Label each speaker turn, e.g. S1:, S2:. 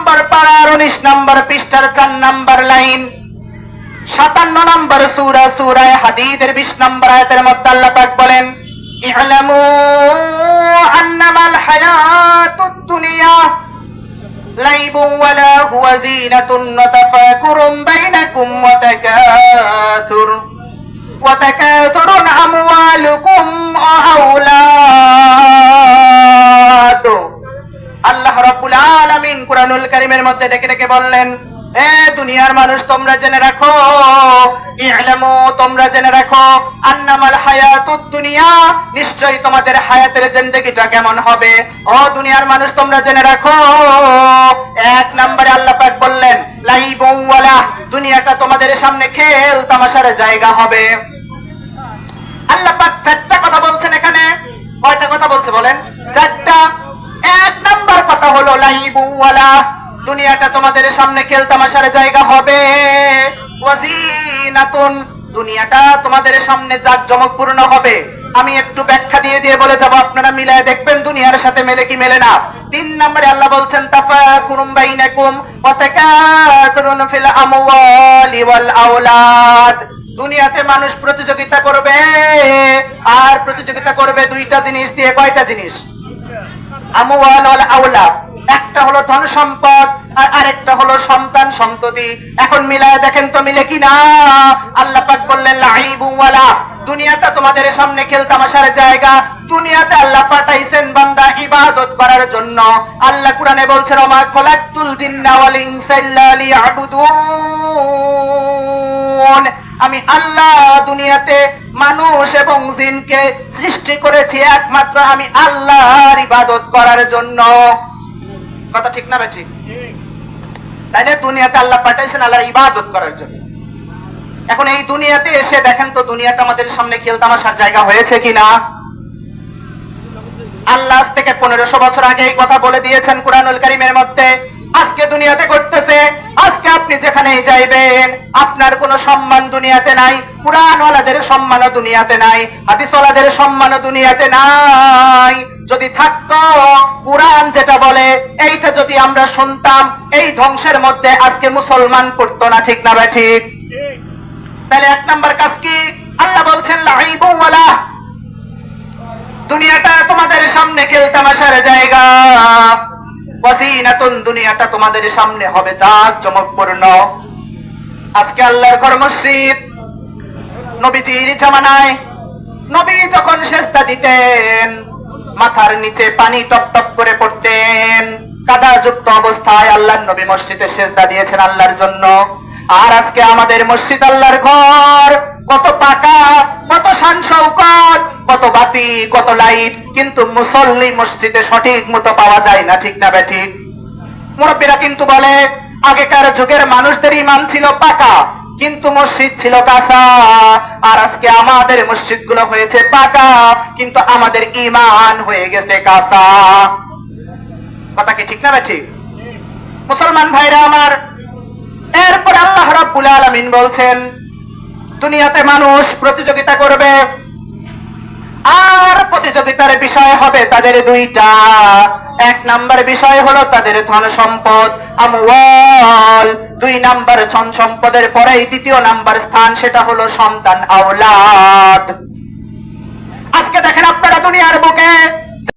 S1: নম্বর পারার 19 নম্বর পৃষ্ঠার 4 নম্বর লাইন, 57 নম্বর সূরা সূরা হাদীদের 20 নম্বর আয়াতের মধ্যে আল্লাহ পাক বলেন, ই'লামু আন্নামাল হায়াতুদ দুনিয়া লাইবুন ওয়া লাহুওয়া যিনাতুন ওয়া তাফাকুরুন বাইনাকুম ওয়া তাকাসুরুন আমওয়ালুকুম ওয়া আওলাদ। আল্লাহ রাব্বুল আলামিন কুরআনুল কারীমের মধ্যে ডেকে ডেকে বললেন, এ দুনিয়ার মানুষ তোমরা জেনে রাখো, ই'লামু তোমরা জেনে রাখো, আন্নামাল হায়াতুদ দুনিয়া নিশ্চয়ই তোমাদের হায়াতের জিন্দেগিটা কেমন হবে। ও দুনিয়ার মানুষ তোমরা জেনে রাখো, 1 নম্বরে আল্লাহ পাক বললেন লাইবুন ওয়ালা, দুনিয়াটা তোমাদের সামনে খেল তামাশার জায়গা হবে। আল্লাহ পাক 4টা কথা বলছেন এখানে। কয়টা কথা বলছে বলেন? 4টা। 1 নাম্বার কথা হলো লাইবুন ওয়ালা, দুনিয়াটা তোমাদের সামনে খেল তামাশার জায়গা হবে। ওয়াজিনাতুন, দুনিয়াটা তোমাদের সামনে জাঁকজমকপূর্ণ হবে। আমি একটু ব্যাখ্যা দিয়ে দিয়ে বলে যাব, আপনারা মিলায় দেখবেন দুনিয়ার সাথে মেলে কি মেলে না। 3 নম্বরে আল্লাহ বলছেন তাফাকুরুম বাইনাকুম ওয়া তাকাসুরুন ফিল আমওয়ালি ওয়াল আওলাদ, দুনিয়াতে মানুষ প্রতিযোগিতা করবে, আর প্রতিযোগিতা করবে 2টা জিনিস দিয়ে। কয়টা জিনিস? আমওয়াল ওয়াল আওলাদ। একটা হলো ধন সম্পদ আর আরেকটা হলো সন্তান সন্ততি। এখন মিলায় দেখেন তো মিলে কিনা। আল্লাহ পাক বললেন লাইবুন ওয়ালা, দুনিয়াটা তোমাদের সামনে খেল তামাশার জায়গা। দুনিয়াতে আল্লাহ পাঠাইছেন বান্দা ইবাদত করার জন্য। আল্লাহ কুরআনে বলছেন ওমা খলাকতুল জিন্না ওয়াল ইনসা ইল্লা লিয়াবুদুন, আমি আল্লাহ দুনিয়াতে মানুষ এবং জিনকে সৃষ্টি করেছি একমাত্র আমি আল্লাহর ইবাদত করার জন্য। কথা ঠিক না বেঠি? তাইলে দুনিয়াতে আল্লাহ পাঠাইছেন আল্লাহর ইবাদত করার জন্য। এখন এই দুনিয়াতে এসে দেখেন তো দুনিয়াটা আমাদের সামনে খেল তামাশার জায়গা হয়েছে কিনা। আল্লাহ আজ থেকে 1500 বছর আগে এই কথা বলে দিয়েছেন কুরআনুল কারীমের মধ্যে। আজকে দুনিয়াতে ঘটতেছে। আজকে আপনি যেখানেই যাইবেন আপনার কোনো সম্মান দুনিয়াতে নাই, কুরআনওয়ালাদের সম্মানও দুনিয়াতে নাই, হাদিসওয়ালাদের সম্মানও দুনিয়াতে নাই। যদি থাকতো কুরআন যেটা বলে এইটা যদি আমরা শুনতাম, এই ধ্বংসের মধ্যে আজকে মুসলমান পড়তো না। ঠিক না ভাই? ঠিক। তাহলে 1 নাম্বার কাজ কি? আল্লাহ বলছেন লাইবুন ওয়ালা, দুনিয়াটা তোমাদের সামনে খেল তামাশার জায়গা। ওয়াজিনাতুন, দুনিয়াটা তোমাদের সামনে হবে জাঁকজমকপূর্ণ। আজকে আল্লাহর ঘর মসজিদ। নবীজির জামানায় নবী যখন সেজদা দিতেন মাথার নিচে পানি টপ টপ করে পড়তেন। কাদাযুক্ত অবস্থায় আল্লাহর নবী মসজিদে সেজদা দিয়েছেন আল্লাহর জন্য। আর আজকে আমাদের মসজিদ আল্লাহর ঘর, কত পাকা, কত শান শৌকত, কত বাতি, কত লাইট, কিন্তু মুসল্লি মসজিদে সঠিক মতো পাওয়া যায় না। ঠিক না বেঠিক? মুরব্বীরা কিন্তু বলে আগেকার যুগের মানুষদের ঈমান ছিল পাকা কিন্তু মসজিদ ছিল কাঁচা। আর আজকে আমাদের মসজিদগুলো হয়েছে পাকা কিন্তু আমাদের ঈমান হয়ে গেছে কাঁচা। কথা কি ঠিক না বেঠিক? মুসলমান ভাইরা আমার, এরপর আল্লাহ রাব্বুল আলামিন বলছেন দুনিয়াতে মানুষ প্রতিযোগিতা করবে, আর প্রতিযোগিতার বিষয় হবে তাদের 2টা। 1 নাম্বার বিষয় হলো তাদের ধন সম্পদ আমওয়াল, 2 নাম্বার ধন সম্পদের পরেই 2য় নাম্বার স্থান, সেটা হলো সন্তান আওলাদ। আজকে দেখেন আপনারা দুনিয়ার বুকে